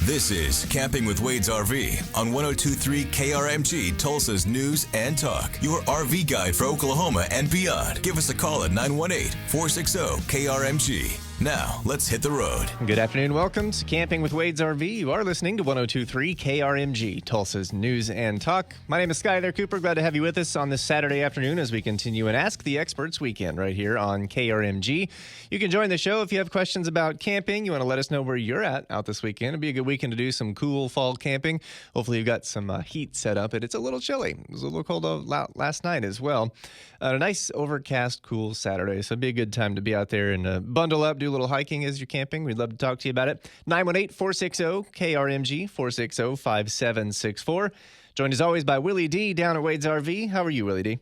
This is Camping with Wade's RV on 102.3 KRMG, Tulsa's News and Talk. Your RV guide for Oklahoma and beyond. Give us a call at 918-460-KRMG. Now, let's hit the road. Good afternoon. Welcome to Camping with Wade's RV. You are listening to 102.3 KRMG, Tulsa's News and Talk. My name is Skyler Cooper. Glad to have you with us on this Saturday afternoon as we continue an Ask the Experts weekend right here on KRMG. You can join the show if you have questions about camping. You want to let us know where you're at out this weekend. It'll be a good weekend to do some cool fall camping. Hopefully you've got some heat set up. It's a little chilly. It was a little cold last night as well. A nice overcast, cool Saturday. So it'd be a good time to be out there and bundle up, do a little hiking as you're camping. We'd love to talk to you about it. 918-460-KRMG, 460-5764. Joined as always by Willie D down at Wade's RV. How are you, Willie D?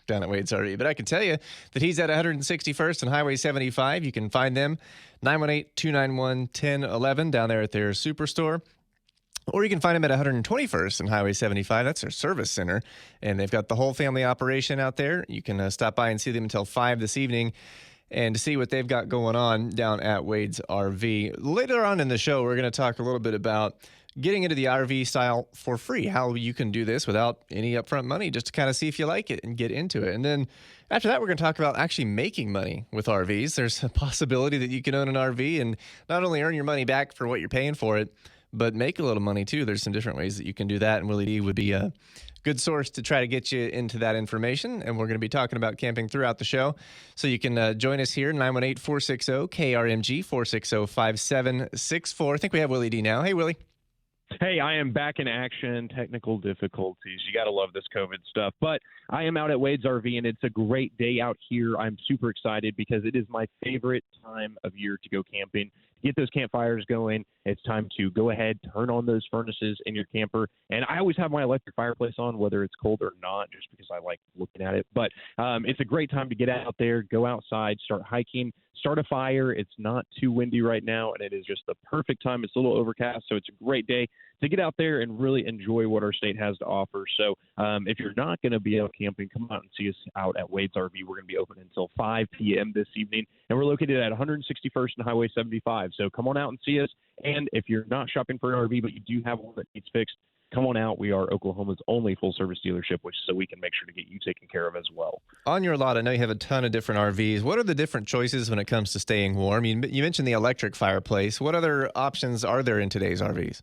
Down at Wade's RV. But I can tell you that he's at 161st and Highway 75. You can find them 918-291-1011 down there at their superstore. Or you can find them at 121st and Highway 75. That's their service center. And they've got the whole family operation out there. You can stop by and see them until 5 this evening and to see what they've got going on down at Wade's RV. Later on in the show, we're going to talk a little bit about getting into the RV style for free, how you can do this without any upfront money, just to kind of see if you like it and get into it. And then after that, we're going to talk about actually making money with RVs. There's a possibility that you can own an RV and not only earn your money back for what you're paying for it, but make a little money too. There's some different ways that you can do that, and Willie D would be a good source to try to get you into that information. And we're going to be talking about camping throughout the show. So you can join us here, 918-460-KRMG, 460-5764. I think we have Willie D now. Hey, Willie. Hey, I am back in action. Technical difficulties. You got to love this COVID stuff. But I am out at Wade's RV, and it's a great day out here. I'm super excited because it is my favorite time of year to go camping. Get those campfires going. It's time to go ahead, turn on those furnaces in your camper. And I always have my electric fireplace on, whether it's cold or not, just because I like looking at it. But it's a great time to get out there, go outside, start hiking, start a fire. It's not too windy right now, and it is just the perfect time. It's a little overcast, so it's a great day to get out there and really enjoy what our state has to offer. So if you're not going to be out camping, come out and see us out at Wade's RV. We're going to be open until 5 p.m. this evening, and we're located at 161st and Highway 75. So come on out and see us. And if you're not shopping for an RV, but you do have one that needs fixed, come on out. We are Oklahoma's only full-service dealership, so we can make sure to get you taken care of as well. On your lot, I know you have a ton of different RVs. What are the different choices when it comes to staying warm? You mentioned the electric fireplace. What other options are there in today's RVs?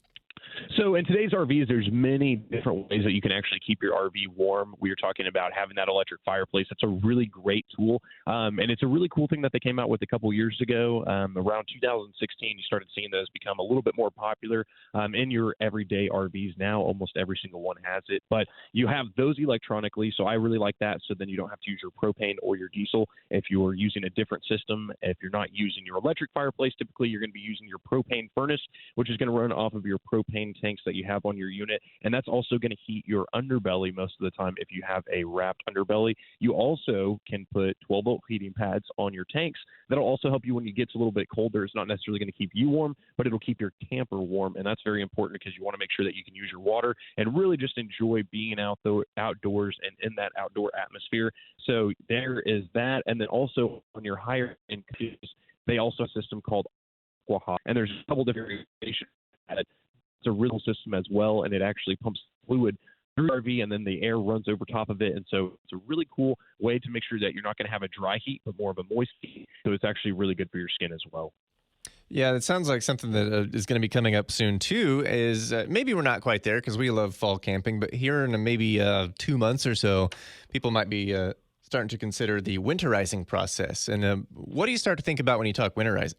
So in today's RVs, there's many different ways that you can actually keep your RV warm. We were talking about having that electric fireplace. That's a really great tool. And it's a really cool thing that they came out with a couple years ago. Around 2016, you started seeing those become a little bit more popular in your everyday RVs. Now almost every single one has it. But you have those electronically, so I really like that. So then you don't have to use your propane or your diesel. If you're using a different system, if you're not using your electric fireplace, typically you're going to be using your propane furnace, which is going to run off of your propane tanks that you have on your unit, and that's also going to heat your underbelly most of the time if you have a wrapped underbelly. You also can put 12-volt heating pads on your tanks. That'll also help you when it gets a little bit colder. It's not necessarily going to keep you warm, but it'll keep your camper warm, and that's very important because you want to make sure that you can use your water and really just enjoy being outdoors and in that outdoor atmosphere. So there is that, and then also on your higher end, they also have a system called Aqua, and there's a couple different variations at it. It's a real system as well, and it actually pumps fluid through the RV, and then the air runs over top of it. And so it's a really cool way to make sure that you're not going to have a dry heat, but more of a moist heat. So it's actually really good for your skin as well. Yeah, it sounds like something that is going to be coming up soon, too, is maybe we're not quite there because we love fall camping, but here in maybe 2 months or so, people might be starting to consider the winterizing process. And what do you start to think about when you talk winterizing?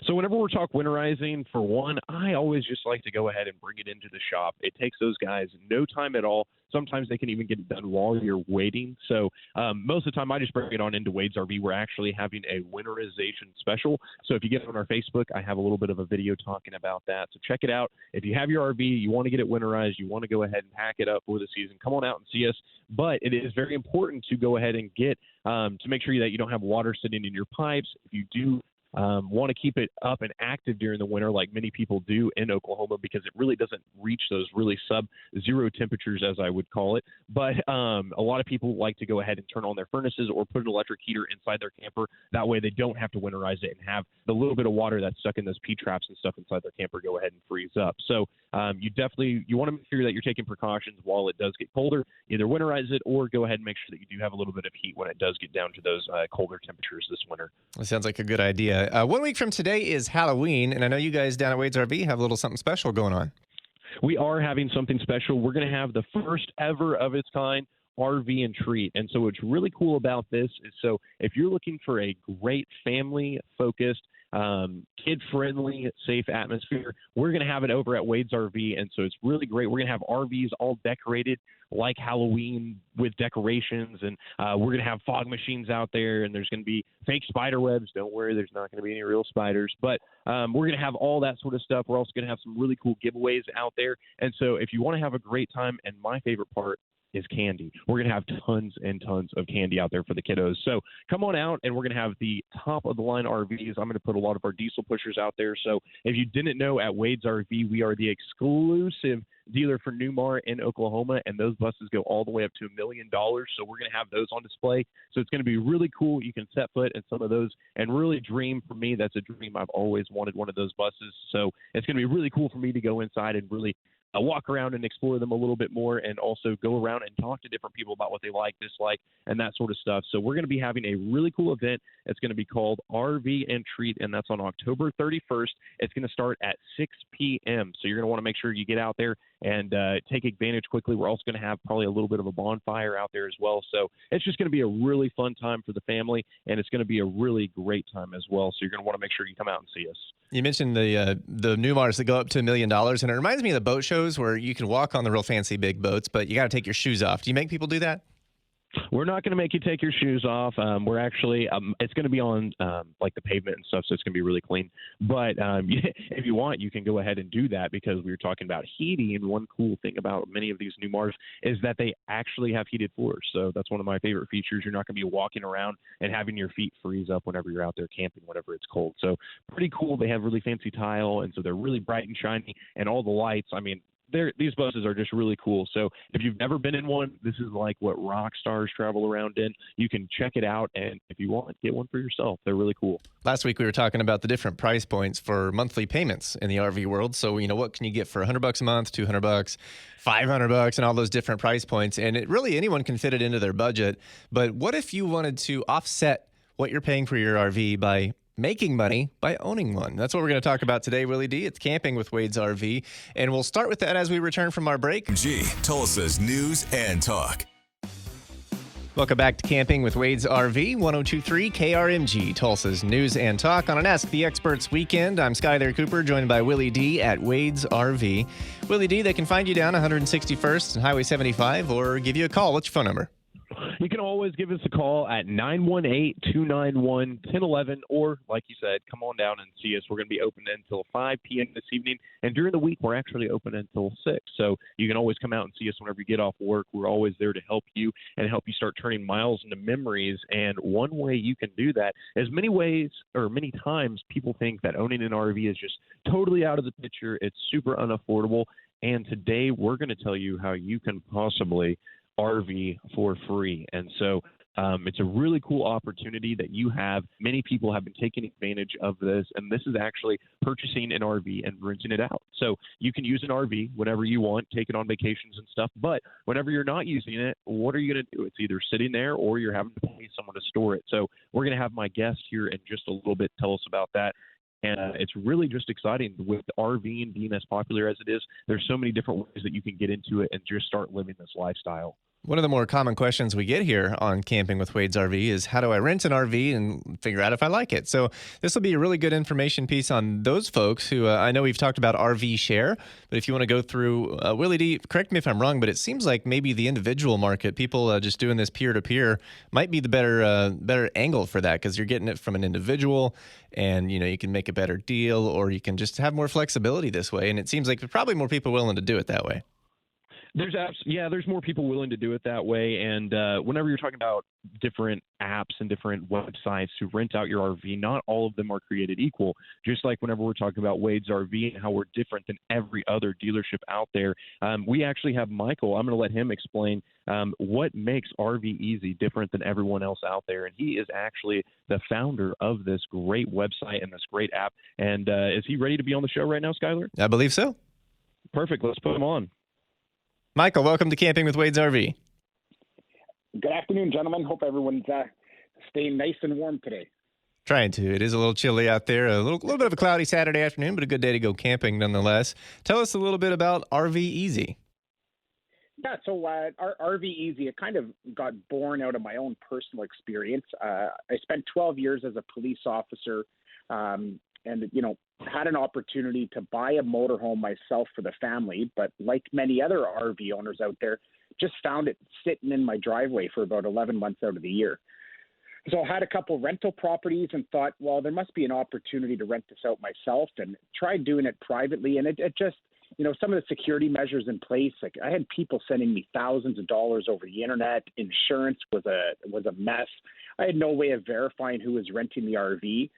So whenever we're talking winterizing, for one, I always just like to go ahead and bring it into the shop. It takes those guys no time at all. Sometimes they can even get it done while you're waiting. So most of the time, I just bring it on into Wade's RV. We're actually having a winterization special. So if you get on our Facebook, I have a little bit of a video talking about that. So check it out. If you have your RV, you want to get it winterized, you want to go ahead and pack it up for the season, come on out and see us. But it is very important to go ahead and get to make sure that you don't have water sitting in your pipes. If you do want to keep it up and active during the winter like many people do in Oklahoma, because it really doesn't reach those really sub-zero temperatures, as I would call it. But a lot of people like to go ahead and turn on their furnaces or put an electric heater inside their camper. That way they don't have to winterize it and have the little bit of water that's stuck in those P-traps and stuff inside their camper go ahead and freeze up. So you want to make sure that you're taking precautions while it does get colder. Either winterize it or go ahead and make sure that you do have a little bit of heat when it does get down to those colder temperatures this winter. That sounds like a good idea. 1 week from today is Halloween, and I know you guys down at Wade's RV have a little something special going on. We are having something special. We're going to have the first ever of its kind RV and treat. And so what's really cool about this is, so if you're looking for a great family-focused, kid-friendly, safe atmosphere, we're going to have it over at Wade's RV. And so it's really great. We're going to have RVs all decorated like Halloween with decorations, and we're going to have fog machines out there, and there's going to be fake spider webs. Don't worry, there's not going to be any real spiders, but we're going to have all that sort of stuff. We're also going to have some really cool giveaways out there. And so if you want to have a great time, and my favorite part is candy. We're going to have tons and tons of candy out there for the kiddos. So come on out, and we're going to have the top of the line RVs. I'm going to put a lot of our diesel pushers out there. So if you didn't know, at Wade's RV, we are the exclusive dealer for Newmar in Oklahoma, and those buses go all the way up to $1 million. So we're going to have those on display. So it's going to be really cool. You can set foot in some of those and really dream. For me, that's a dream. I've always wanted one of those buses. So it's going to be really cool for me to go inside and really walk around and explore them a little bit more, and also go around and talk to different people about what they like, dislike, and that sort of stuff. So we're going to be having a really cool event. It's going to be called RV and Treat, and that's on October 31st. It's going to start at 6 p.m. So you're going to want to make sure you get out there and take advantage quickly. We're also going to have probably a little bit of a bonfire out there as well. So it's just going to be a really fun time for the family, and it's going to be a really great time as well. So you're going to want to make sure you come out and see us. You mentioned the Newmars that go up to $1 million, and it reminds me of the boat shows where you can walk on the real fancy big boats, but you got to take your shoes off. Do you make people do that? We're not going to make you take your shoes off. We're actually, it's going to be on like the pavement and stuff, so it's going to be really clean. But if you want, you can go ahead and do that, because we were talking about heating. And one cool thing about many of these Newmars is that they actually have heated floors. So that's one of my favorite features. You're not going to be walking around and having your feet freeze up whenever you're out there camping, whenever it's cold. So pretty cool. They have really fancy tile, and so they're really bright and shiny, and all the lights. I mean, these buses are just really cool. So if you've never been in one, this is like what rock stars travel around in. You can check it out, and if you want, get one for yourself. They're really cool. Last week we were talking about the different price points for monthly payments in the RV world. So, what can you get for $100 a month, $200, $500, and all those different price points? And anyone can fit it into their budget. But what if you wanted to offset what you're paying for your RV by making money by owning one? That's what we're going to talk about today, Willie D. It's Camping with Wade's RV, and we'll start with that as we return from our break. Tulsa's News and Talk. Welcome back to Camping with Wade's RV, 102.3 KRMG, Tulsa's News and Talk on an Ask the Experts weekend. I'm Skyler Cooper, joined by Willie D at Wade's RV. Willie D, they can find you down 161st and Highway 75, or give you a call. What's your phone number? You can always give us a call at 918-291-1011, or, like you said, come on down and see us. We're going to be open until 5 p.m. this evening, and during the week, we're actually open until 6. So you can always come out and see us whenever you get off work. We're always there to help you and help you start turning miles into memories. And one way you can do that is many times people think that owning an RV is just totally out of the picture. It's super unaffordable. And today we're going to tell you how you can possibly RV for free. And so it's a really cool opportunity that you have. Many people have been taking advantage of this, and this is actually purchasing an RV and renting it out. So you can use an RV whenever you want, take it on vacations and stuff, but whenever you're not using it, what are you going to do? It's either sitting there or you're having to pay someone to store it. So we're going to have my guest here in just a little bit tell us about that. And it's really just exciting with RVing being as popular as it is. There's so many different ways that you can get into it and just start living this lifestyle. One of the more common questions we get here on Camping with Wade's RV is, how do I rent an RV and figure out if I like it? So this will be a really good information piece on those folks who I know we've talked about RV share, but if you want to go through, Willie D, correct me if I'm wrong, but it seems like maybe the individual market, people just doing this peer-to-peer, might be the better angle for that, because you're getting it from an individual, and you can make a better deal, or you can just have more flexibility this way. And it seems like there's probably more people willing to do it that way. There's more people willing to do it that way. And whenever you're talking about different apps and different websites to rent out your RV, not all of them are created equal. Just like whenever we're talking about Wade's RV and how we're different than every other dealership out there, we actually have Michael. I'm going to let him explain what makes Rvezy different than everyone else out there. And he is actually the founder of this great website and this great app. And is he ready to be on the show right now, Skyler? I believe so. Perfect. Let's put him on. Michael, welcome to Camping with Wade's RV. Good afternoon, gentlemen. Hope everyone's staying nice and warm today. Trying to. It is a little chilly out there. A little bit of a cloudy Saturday afternoon, but a good day to go camping nonetheless. Tell us a little bit about Rvezy. Yeah, so our Rvezy, it kind of got born out of my own personal experience. I spent 12 years as a police officer, and had an opportunity to buy a motorhome myself for the family, but like many other RV owners out there, just found it sitting in my driveway for about 11 months out of the year. So I had a couple rental properties and thought, well, there must be an opportunity to rent this out myself, and tried doing it privately. And it just, some of the security measures in place, like I had people sending me thousands of dollars over the internet. Insurance was a mess. I had no way of verifying who was renting the RV.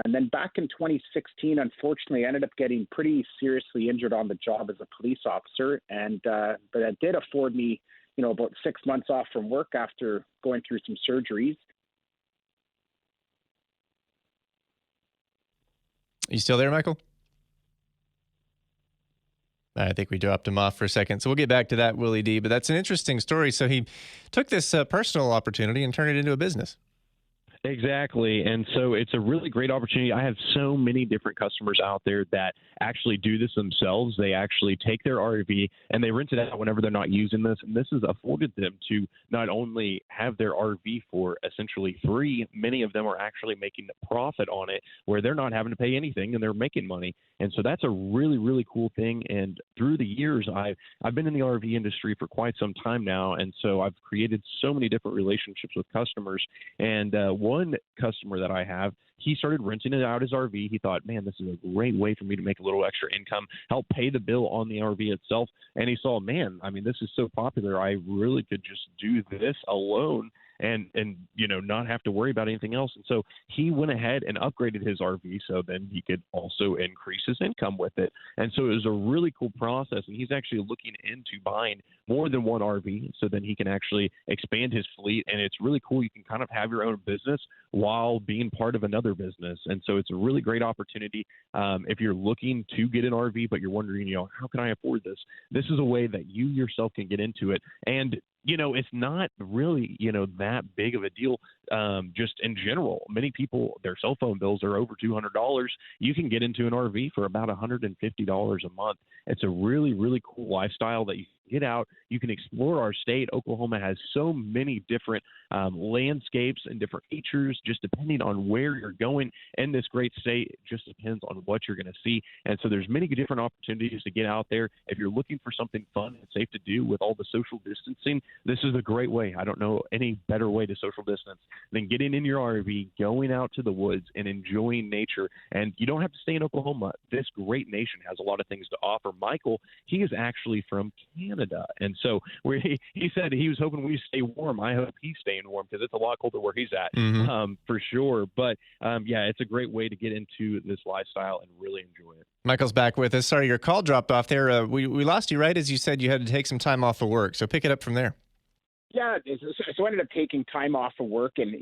And then back in 2016, unfortunately, I ended up getting pretty seriously injured on the job as a police officer. But it did afford me, about 6 months off from work after going through some surgeries. You still there, Michael? I think we dropped him off for a second. So we'll get back to that, Willie D. But that's an interesting story. So he took this personal opportunity and turned it into a business. Exactly. And so it's a really great opportunity. I have so many different customers out there that actually do this themselves. They actually take their RV and they rent it out whenever they're not using this. And this has afforded them to not only have their RV for essentially free, many of them are actually making a profit on it where they're not having to pay anything and they're making money. And so that's a really, really cool thing. And through the years, I've been in the RV industry for quite some time now. And so I've created so many different relationships with customers. And one customer that I have, he started renting it out his RV. He thought, man, this is a great way for me to make a little extra income, help pay the bill on the RV itself. And he saw, man, I mean, this is so popular. I really could just do this alone and not have to worry about anything else. And so he went ahead and upgraded his RV so then he could also increase his income with it. And so it was a really cool process. And he's actually looking into buying more than one RV so then he can actually expand his fleet. And it's really cool. You can kind of have your own business while being part of another business. And so it's a really great opportunity. If you're looking to get an RV, but you're wondering, how can I afford this? This is a way that you yourself can get into it. And it's not really, that big of a deal. Just in general, many people, their cell phone bills are over $200. You can get into an RV for about $150 a month. It's a really, really cool lifestyle that you can get out. You can explore our state. Oklahoma has so many different landscapes and different features, just depending on where you're going in this great state. It just depends on what you're going to see. And so there's many different opportunities to get out there. If you're looking for something fun and safe to do with all the social distancing, this is a great way. I don't know any better way to social distance than getting in your RV, going out to the woods and enjoying nature. And you don't have to stay in Oklahoma. This great nation has a lot of things to offer. Michael, he is actually from Canada. And so he said he was hoping we stay warm. I hope he's staying warm because it's a lot colder where he's at, for sure. But it's a great way to get into this lifestyle and really enjoy it. Michael's back with us. Sorry, your call dropped off there. We lost you right as you said you had to take some time off of work. So pick it up from there. Yeah, so I ended up taking time off of work and,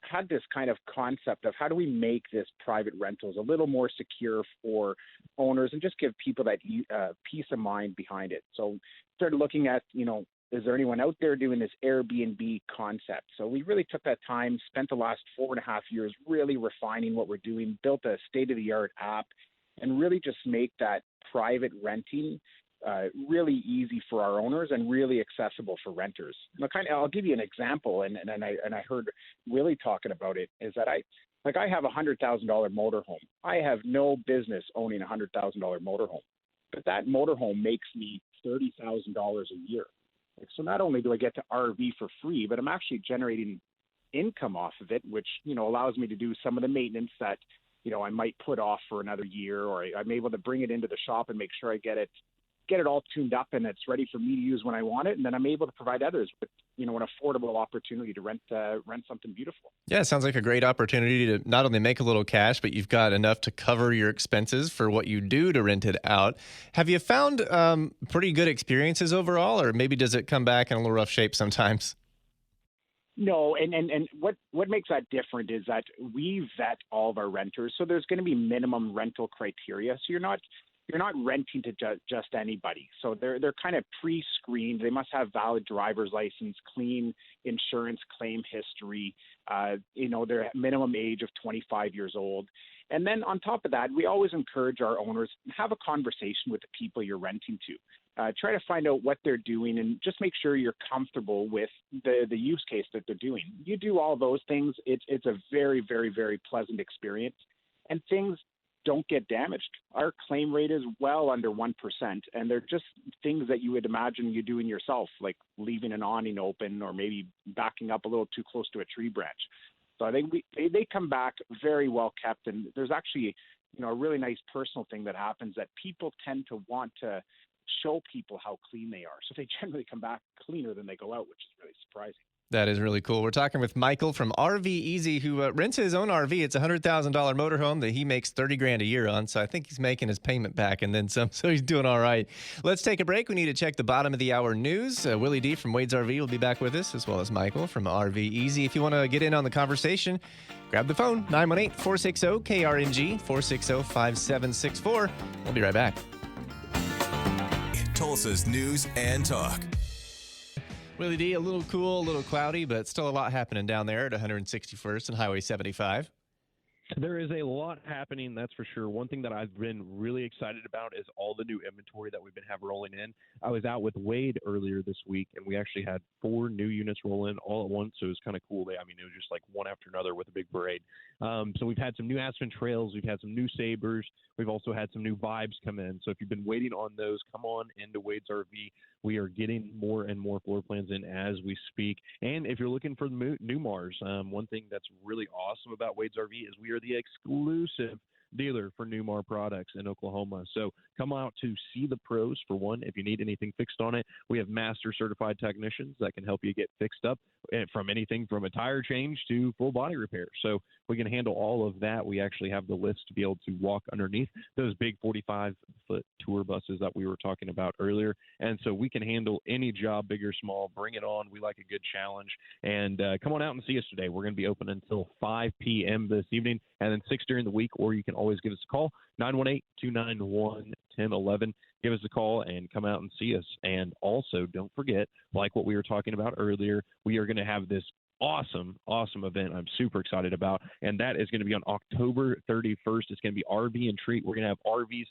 had this kind of concept of how do we make this private rentals a little more secure for owners and just give people that peace of mind behind it. So started looking at, is there anyone out there doing this Airbnb concept? So we really took that time, spent the last 4.5 years really refining what we're doing, built a state-of-the-art app, and really just make that private renting really easy for our owners and really accessible for renters. I'll give you an example, and I heard Willie talking about it, is that I have a $100,000 motorhome. I have no business owning a $100,000 motorhome, but that motorhome makes me $30,000 a year. So not only do I get to RV for free, but I'm actually generating income off of it, which, allows me to do some of the maintenance that, I might put off for another year, or I'm able to bring it into the shop and make sure I get it get it all tuned up and it's ready for me to use when I want it, and then I'm able to provide others with an affordable opportunity to rent something beautiful. Yeah, it sounds like a great opportunity to not only make a little cash, but you've got enough to cover your expenses for what you do to rent it out. Have you found pretty good experiences overall, or maybe does it come back in a little rough shape sometimes? No, and what makes that different is that we vet all of our renters, so there's going to be minimum rental criteria. So you're not renting to just anybody. So they're kind of pre-screened. They must have valid driver's license, clean insurance claim history. Their minimum age of 25 years old. And then on top of that, we always encourage our owners, have a conversation with the people you're renting to. Try to find out what they're doing and just make sure you're comfortable with the use case that they're doing. You do all those things, it's a very, very, very pleasant experience, and things don't get damaged. Our claim rate is well under 1%, and they're just things that you would imagine you doing yourself, like leaving an awning open or maybe backing up a little too close to a tree branch. So I think they come back very well kept, and there's actually a really nice personal thing that happens that people tend to want to show people how clean they are. So they generally come back cleaner than they go out, which is really surprising. That is really cool. We're talking with Michael from Rvezy, who rents his own RV. It's a $100,000 motorhome that he makes $30,000 a year on. So I think he's making his payment back and then some. So he's doing all right. Let's take a break. We need to check the bottom of the hour news. Willie D from Wade's RV will be back with us, as well as Michael from Rvezy. If you want to get in on the conversation, grab the phone, 918-460-KRMG, 460-5764. We'll be right back. Tulsa's news and talk. Willie D, a little cool, a little cloudy, but still a lot happening down there at 161st and Highway 75. There is a lot happening, that's for sure. One thing that I've been really excited about is all the new inventory that we've been having rolling in. I was out with Wade earlier this week, and we actually had 4 new units roll in all at once, so it was kind of cool. It was just like one after another with a big parade. So we've had some new Aspen Trails, we've had some new Sabres, we've also had some new Vibes come in. So if you've been waiting on those, come on into Wade's RV. We are getting more and more floor plans in as we speak. And if you're looking for new Mars, one thing that's really awesome about Wade's RV is we are the exclusive dealer for Newmar products in Oklahoma. So come out to see the pros for one. If you need anything fixed on it, we have master certified technicians that can help you get fixed up from anything from a tire change to full body repair. So we can handle all of that. We actually have the lifts to be able to walk underneath those big 45-foot tour buses that we were talking about earlier. And so we can handle any job, big or small. Bring it on. We like a good challenge. And come on out and see us today. We're going to be open until 5 p.m. this evening and then 6 during the week, or you can always give us a call, 918-291-1011. Give us a call and come out and see us. And also, don't forget, like what we were talking about earlier, we are going to have this awesome event I'm super excited about, and that is going to be on October 31st. It's going to be RV and Treat. We're going to have RVs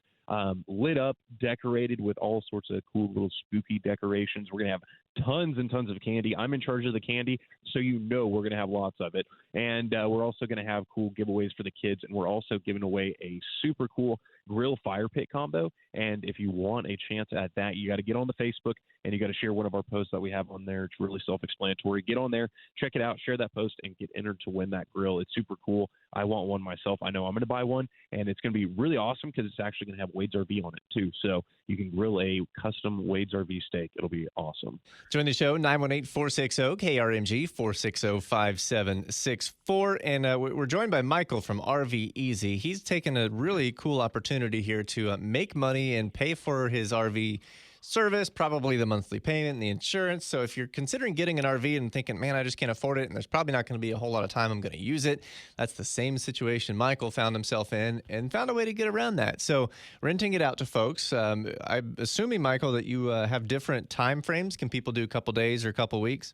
lit up, decorated with all sorts of cool little spooky decorations. We're going to have tons and tons of candy. I'm in charge of the candy, so we're going to have lots of it. And we're also going to have cool giveaways for the kids, and we're also giving away a super cool grill fire pit combo. And if you want a chance at that, you got to get on the Facebook and you got to share one of our posts that we have on there. It's really self-explanatory. Get on there, check it out, share that post, and get entered to win that grill. It's super cool. I want one myself. I know I'm going to buy one, and it's going to be really awesome because it's actually going to have Wade's RV on it too. So you can grill a custom Wade's RV steak. It'll be awesome. Join the show, 918-460-KRMG, 460-5764. And we're joined by Michael from Rvezy. He's taken a really cool opportunity here to make money and pay for his RV service, probably the monthly payment and the insurance. So if you're considering getting an RV and thinking, man, I just can't afford it, and there's probably not going to be a whole lot of time I'm going to use it, that's the same situation Michael found himself in and found a way to get around that. So renting it out to folks, I'm assuming, Michael, that you have different time frames. Can people do a couple days or a couple weeks?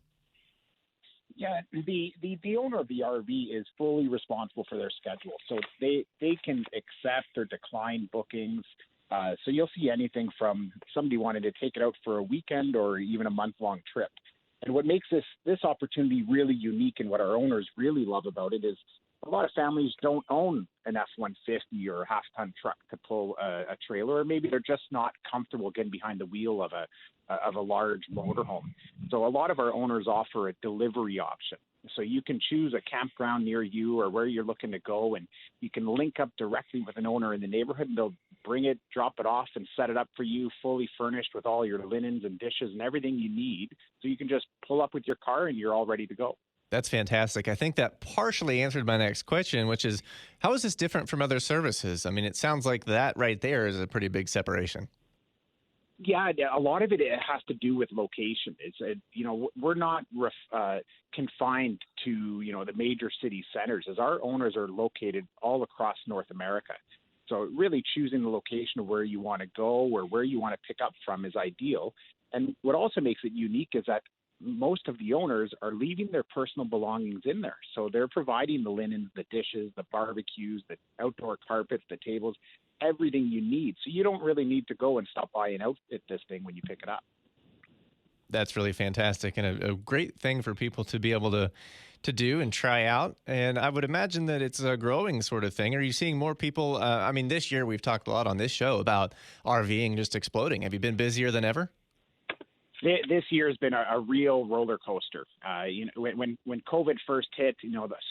Yeah, the owner of the RV is fully responsible for their schedule. So they can accept or decline bookings. So you'll see anything from somebody wanting to take it out for a weekend or even a month-long trip. And what makes this opportunity really unique and what our owners really love about it is a lot of families don't own an F-150 or a half-ton truck to pull a trailer, or maybe they're just not comfortable getting behind the wheel of a large motorhome. So a lot of our owners offer a delivery option. So you can choose a campground near you or where you're looking to go, and you can link up directly with an owner in the neighborhood, and they'll bring it, drop it off, and set it up for you, fully furnished with all your linens and dishes and everything you need. So you can just pull up with your car and you're all ready to go. That's fantastic. I think that partially answered my next question, which is how is this different from other services? I mean, it sounds like that right there is a pretty big separation. Yeah, a lot of it has to do with location. We're not confined to the major city centers, as our owners are located all across North America. So really choosing the location of where you want to go or where you want to pick up from is ideal. And what also makes it unique is that most of the owners are leaving their personal belongings in there. So they're providing the linens, the dishes, the barbecues, the outdoor carpets, the tables, everything you need. So you don't really need to go and stop by and outfit this thing when you pick it up. That's really fantastic and a great thing for people to be able to do and try out. And I would imagine that it's a growing sort of thing. Are you seeing more people? I mean, this year we've talked a lot on this show about RVing just exploding. Have you been busier than ever? This year has been a real roller coaster. When COVID first hit,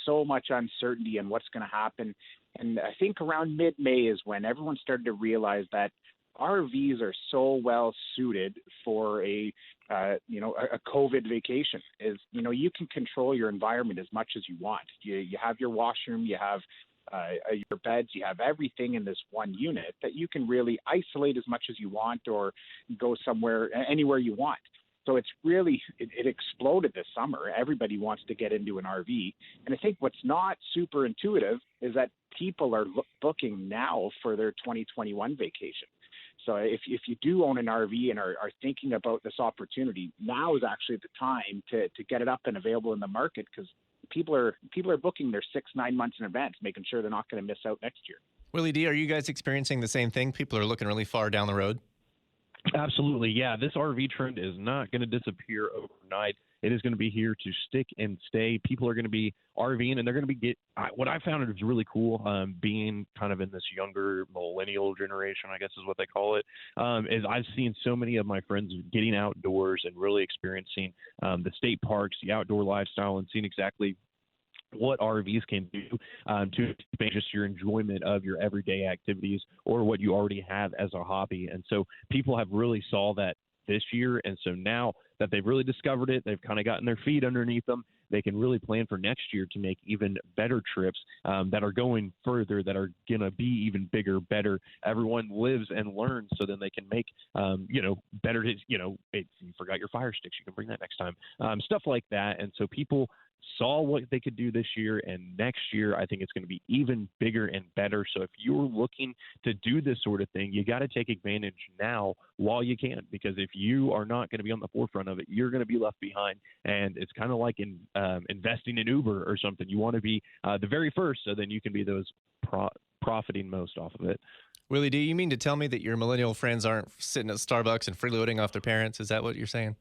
so much uncertainty and what's going to happen. And I think around mid-May is when everyone started to realize that RVs are so well suited for a COVID vacation. You can control your environment as much as you want. You have your washroom, you have your beds, you have everything in this one unit that you can really isolate as much as you want or go anywhere you want. So it's really, it exploded this summer. Everybody wants to get into an RV. And I think what's not super intuitive is that people are booking now for their 2021 vacation. So if you do own an RV and are thinking about this opportunity, now is actually the time to get it up and available in the market, because people are booking their 6-9 months in advance, making sure they're not going to miss out next year. Willie D, are you guys experiencing the same thing? People are looking really far down the road? Absolutely, yeah. This RV trend is not going to disappear overnight. It is going to be here to stick and stay. People are going to be RVing, and they're going to be what I found is really cool, being kind of in this younger millennial generation, I guess is what they call it, is I've seen so many of my friends getting outdoors and really experiencing the state parks, the outdoor lifestyle, and seeing exactly what RVs can do to expand just your enjoyment of your everyday activities or what you already have as a hobby. And so people have really saw that this year. And so now that they've really discovered it, they've kind of gotten their feet underneath them, they can really plan for next year to make even better trips that are going further, that are going to be even bigger, better. Everyone lives and learns, so then they can make, better, if you forgot your fire sticks, you can bring that next time, stuff like that. And so people saw what they could do this year, and next year I think it's going to be even bigger and better. So if you're looking to do this sort of thing, you got to take advantage now while you can, because if you are not going to be on the forefront of it, you're going to be left behind. And it's kind of like investing in Uber or something. You want to be the very first, so then you can be those profiting most off of it. Willie, do you mean to tell me that your millennial friends aren't sitting at Starbucks and freeloading off their parents? Is that what you're saying?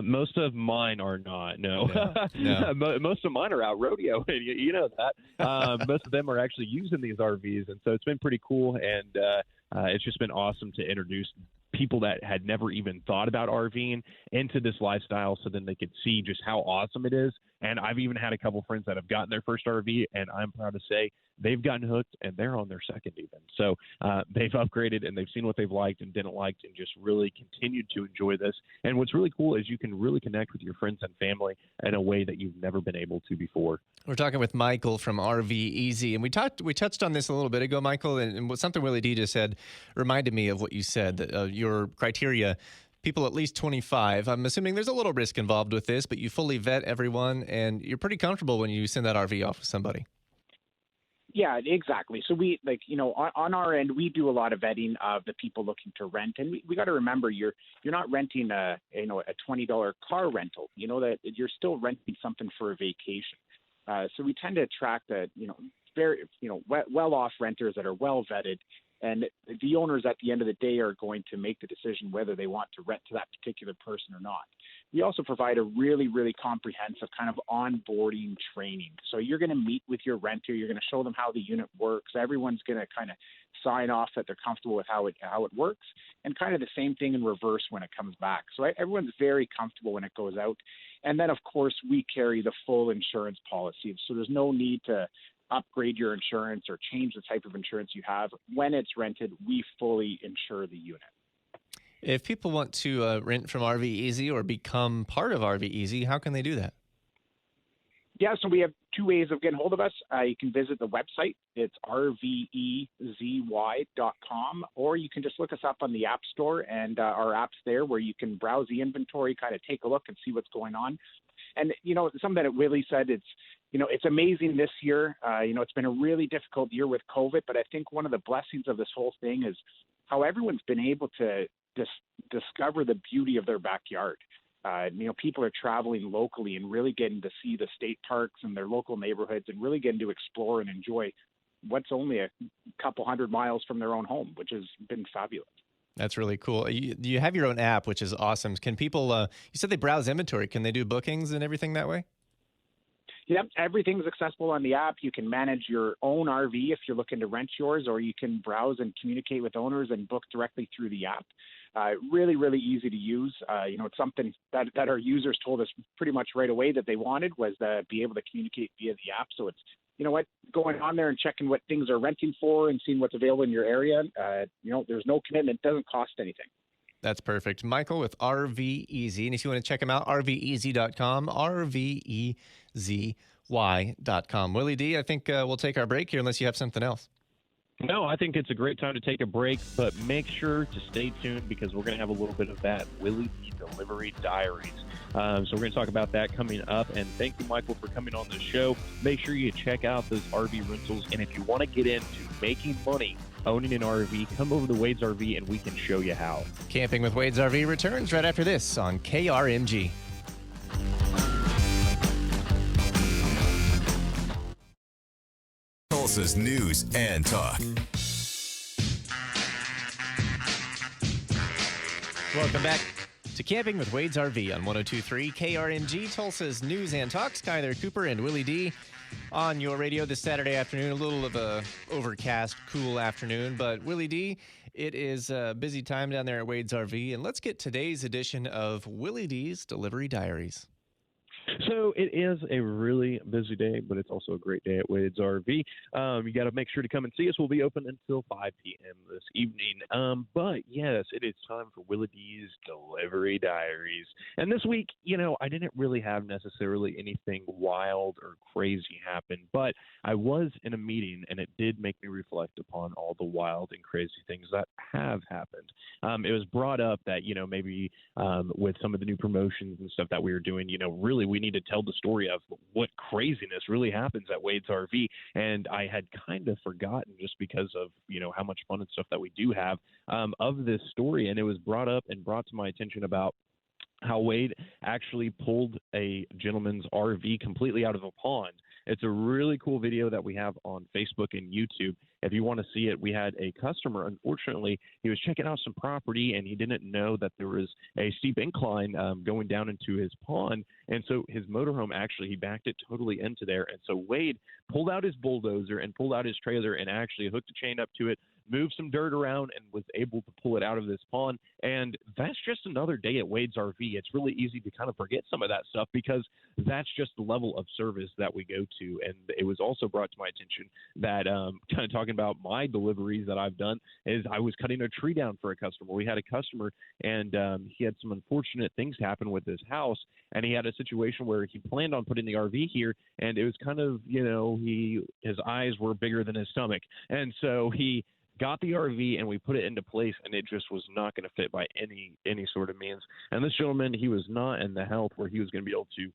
Most of mine are not. No. No. Most of mine are out rodeoing. You know that. Most of them are actually using these RVs, and so it's been pretty cool. And it's just been awesome to introduce people that had never even thought about RVing into this lifestyle, so then they could see just how awesome it is. And I've even had a couple friends that have gotten their first RV, and I'm proud to say they've gotten hooked, and they're on their second even. So they've upgraded, and they've seen what they've liked and didn't like, and just really continued to enjoy this. And what's really cool is you can really connect with your friends and family in a way that you've never been able to before. We're talking with Michael from RV Easy, and we touched on this a little bit ago, Michael, and something Willie D just said reminded me of what you said, that your criteria, people at least 25. I'm assuming there's a little risk involved with this, but you fully vet everyone, and you're pretty comfortable when you send that RV off with somebody. Yeah, exactly. So we on our end, we do a lot of vetting of the people looking to rent, and we got to remember you're not renting a $20 car rental. You know that you're still renting something for a vacation. So we tend to attract very well off renters that are well vetted, And the owners at the end of the day are going to make the decision whether they want to rent to that particular person or not. We also provide a really, really comprehensive kind of onboarding training. So you're going to meet with your renter. You're going to show them how the unit works. Everyone's going to kind of sign off that they're comfortable with how it works, and kind of the same thing in reverse when it comes back. So everyone's very comfortable when it goes out. And then, of course, we carry the full insurance policy. So there's no need to upgrade your insurance or change the type of insurance you have. When it's rented, we fully insure the unit. If people want to rent from RVezy or become part of RVezy, how can they do that? Yeah, so we have two ways of getting hold of us. You can visit the website. It's rvezy.com, or you can just look us up on the App Store, and our app's there where you can browse the inventory, kind of take a look and see what's going on. And, something that Willie said, it's amazing this year. It's been a really difficult year with COVID, but I think one of the blessings of this whole thing is how everyone's been able to discover the beauty of their backyard. People are traveling locally and really getting to see the state parks and their local neighborhoods and really getting to explore and enjoy what's only a couple 100 miles from their own home, which has been fabulous. That's really cool. You have your own app, which is awesome. Can people, you said they browse inventory. Can they do bookings and everything that way? Yep, everything's accessible on the app. You can manage your own RV if you're looking to rent yours, or you can browse and communicate with owners and book directly through the app. Really, really easy to use. It's something that our users told us pretty much right away that they wanted was to be able to communicate via the app. So it's, going on there and checking what things are renting for and seeing what's available in your area. There's no commitment. It doesn't cost anything. That's perfect. Michael with RVezy. And if you want to check him out, rvezy.com, rvezy.com. Willie D, I think we'll take our break here unless you have something else. No, I think it's a great time to take a break, but make sure to stay tuned because we're going to have a little bit of that Willie D Delivery Diaries. So we're going to talk about that coming up. And thank you, Michael, for coming on the show. Make sure you check out those RV rentals. And if you want to get into making money owning an RV, come over to Wade's RV and we can show you how. Camping with Wade's RV returns right after this on KRMG. Tulsa's news and talk. Welcome back to Camping with Wade's RV on 102.3 KRMG, Tulsa's news and talk. Skyler Cooper and Willie D on your radio this Saturday afternoon. A little of a overcast, cool afternoon, but Willie D, it is a busy time down there at Wade's RV, and let's get today's edition of Willie D's Delivery Diaries. So it is a really busy day, but it's also a great day at Wade's RV. You got to make sure to come and see us. We'll be open until 5 p.m. this evening. But yes, it is time for Willie D's Delivery Diaries. And this week, I didn't really have necessarily anything wild or crazy happen, but I was in a meeting and it did make me reflect upon all the wild and crazy things that have happened. It was brought up that, maybe with some of the new promotions and stuff that we were doing, really we need to tell the story of what craziness really happens at Wade's RV. And I had kind of forgotten just because of, how much fun and stuff that we do have of this story. And it was brought up and brought to my attention about how Wade actually pulled a gentleman's RV completely out of a pond. It's a really cool video that we have on Facebook and YouTube. If you want to see it, we had a customer. Unfortunately, he was checking out some property and he didn't know that there was a steep incline going down into his pond. And so his motorhome he backed it totally into there. And so Wade pulled out his bulldozer and pulled out his trailer and actually hooked a chain up to it, moved some dirt around, and was able to pull it out of this pond. And that's just another day at Wade's RV. It's really easy to kind of forget some of that stuff because that's just the level of service that we go to. And it was also brought to my attention that kind of talking about my deliveries that I've done is I was cutting a tree down for a customer. We had a customer and he had some unfortunate things happen with his house, and he had a situation where he planned on putting the RV here, and it was kind of, his eyes were bigger than his stomach. And so he got the RV and we put it into place, and it just was not going to fit by any sort of means. And this gentleman, he was not in the health where he was going to be able to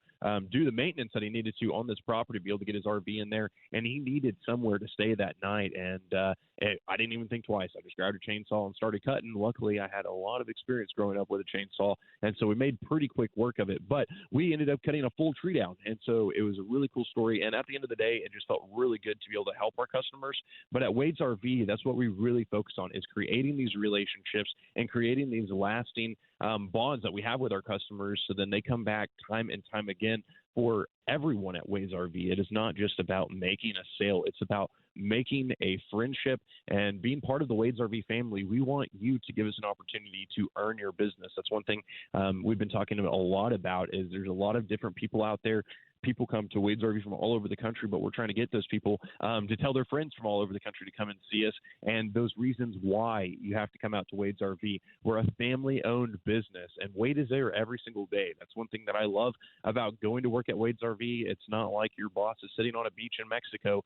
do the maintenance that he needed to on this property, be able to get his RV in there, and he needed somewhere to stay that night. And I didn't even think twice. I just grabbed a chainsaw and started cutting. Luckily, I had a lot of experience growing up with a chainsaw, and so we made pretty quick work of it. But we ended up cutting a full tree down, and so it was a really cool story. And at the end of the day, it just felt really good to be able to help our customers. But at Wade's RV, that's what we really focus on, is creating these relationships and creating these lasting bonds that we have with our customers, so then they come back time and time again. For everyone at Wade's RV, it is not just about making a sale. It's about making a friendship and being part of the Wade's RV family. We want you to give us an opportunity to earn your business. That's one thing we've been talking a lot about, is there's a lot of different people out there. People come to Wade's RV from all over the country, but we're trying to get those people to tell their friends from all over the country to come and see us. And those reasons why you have to come out to Wade's RV. We're a family-owned business, and Wade is there every single day. That's one thing that I love about going to work at Wade's RV. It's not like your boss is sitting on a beach in Mexico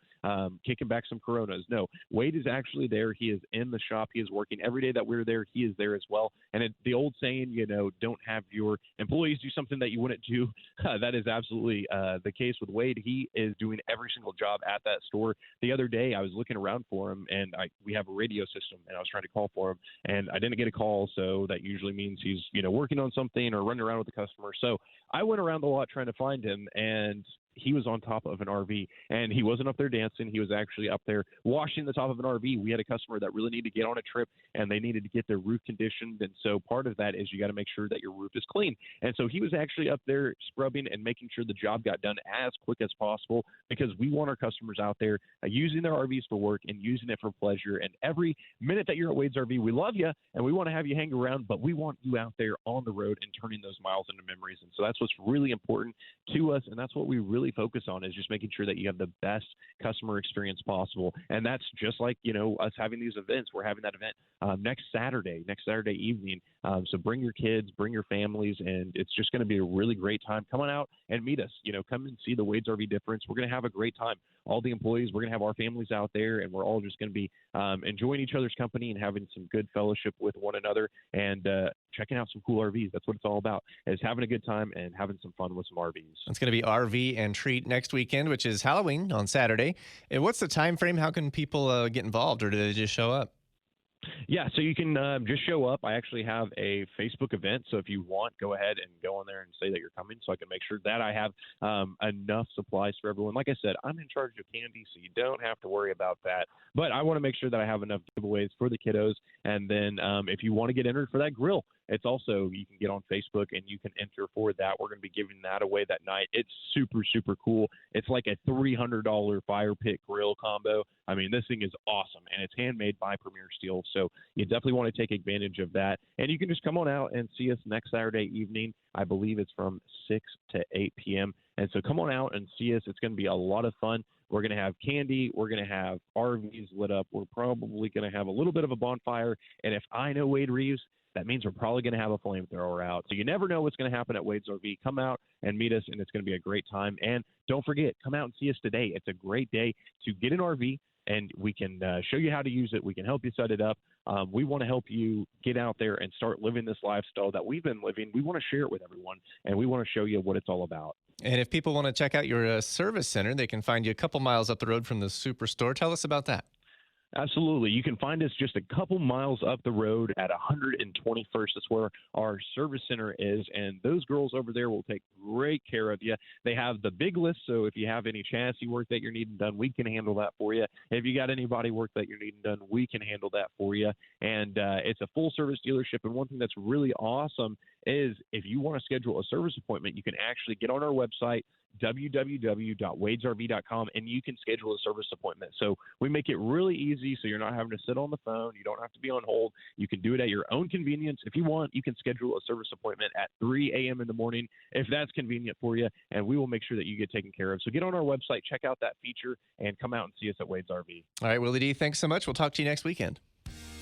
kicking back some Coronas. No, Wade is actually there. He is in the shop. He is working every day that we're there. He is there as well. And the old saying, don't have your employees do something that you wouldn't do. That is absolutely the case with Wade. He is doing every single job at that store. The other day, I was looking around for him, and we have a radio system, and I was trying to call for him, and I didn't get a call, so that usually means he's working on something or running around with the customer. So I went around a lot trying to find him, and he was on top of an RV, and he wasn't up there dancing. He was actually up there washing the top of an RV. We had a customer that really needed to get on a trip, and they needed to get their roof conditioned. And so part of that is you got to make sure that your roof is clean. And so he was actually up there scrubbing and making sure the job got done as quick as possible, because we want our customers out there using their RVs for work and using it for pleasure. And every minute that you're at Wade's RV, we love you, and we want to have you hang around, but we want you out there on the road and turning those miles into memories. And so that's what's really important to us, and that's what we really focus on, is just making sure that you have the best customer experience possible. And that's just like, us having these events. We're having that event next Saturday evening. So bring your kids, bring your families, and it's just going to be a really great time. Come on out and meet us. Come and see the Wade's RV difference. We're going to have a great time. All the employees, we're going to have our families out there, and we're all just going to be enjoying each other's company and having some good fellowship with one another, and checking out some cool RVs. That's what it's all about, is having a good time and having some fun with some RVs. It's going to be RV and Treat next weekend, which is Halloween on Saturday. And what's the time frame? How can people get involved, or do they just show up? Yeah, so you can just show up. I actually have a Facebook event, so if you want, go ahead and go on there and say that you're coming, so I can make sure that I have enough supplies for everyone. Like I said, I'm in charge of candy, so you don't have to worry about that. But I want to make sure that I have enough giveaways for the kiddos. And then if you want to get entered for that grill, it's also, you can get on Facebook and you can enter for that. We're going to be giving that away that night. It's super, super cool. It's like a $300 fire pit grill combo. I mean, this thing is awesome, and it's handmade by Premier Steel. So you definitely want to take advantage of that. And you can just come on out and see us next Saturday evening. I believe it's from 6 to 8 p.m. And so come on out and see us. It's going to be a lot of fun. We're going to have candy. We're going to have RVs lit up. We're probably going to have a little bit of a bonfire. And if I know Wade Reeves, that means we're probably going to have a flamethrower out. So you never know what's going to happen at Wade's RV. Come out and meet us, and it's going to be a great time. And don't forget, come out and see us today. It's a great day to get an RV, and we can show you how to use it. We can help you set it up. We want to help you get out there and start living this lifestyle that we've been living. We want to share it with everyone, and we want to show you what it's all about. And if people want to check out your service center, they can find you a couple miles up the road from the Superstore. Tell us about that. Absolutely. You can find us just a couple miles up the road at 121st. That's where our service center is, and those girls over there will take great care of you. They have the big list, so if you have any chassis work that you're needing done, we can handle that for you. If you got any body work that you're needing done, we can handle that for you. And it's a full-service dealership, and one thing that's really awesome is if you want to schedule a service appointment, you can actually get on our website, www.wadesrv.com, and you can schedule a service appointment. So we make it really easy, so you're not having to sit on the phone. You don't have to be on hold. You can do it at your own convenience. If you want, you can schedule a service appointment at 3 a.m. in the morning if that's convenient for you, and we will make sure that you get taken care of. So get on our website, check out that feature, and come out and see us at Wade's RV. All right, Willie D, thanks so much. We'll talk to you next weekend.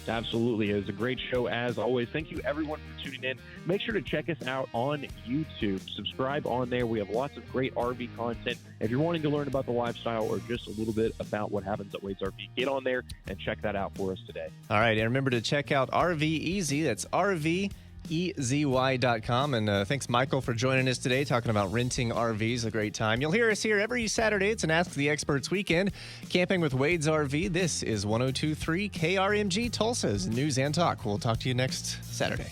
Absolutely. It was a great show as always. Thank you everyone for tuning in. Make sure to check us out on YouTube. Subscribe on there. We have lots of great RV content. If you're wanting to learn about the lifestyle or just a little bit about what happens at Wade's RV, get on there and check that out for us today. All right. And remember to check out RV Easy. That's RV RVEZY.com. And thanks, Michael, for joining us today, talking about renting RVs. A great time. You'll hear us here every Saturday. It's an Ask the Experts weekend. Camping with Wade's RV. This is 102.3 KRMG Tulsa's News and Talk. We'll talk to you next Saturday.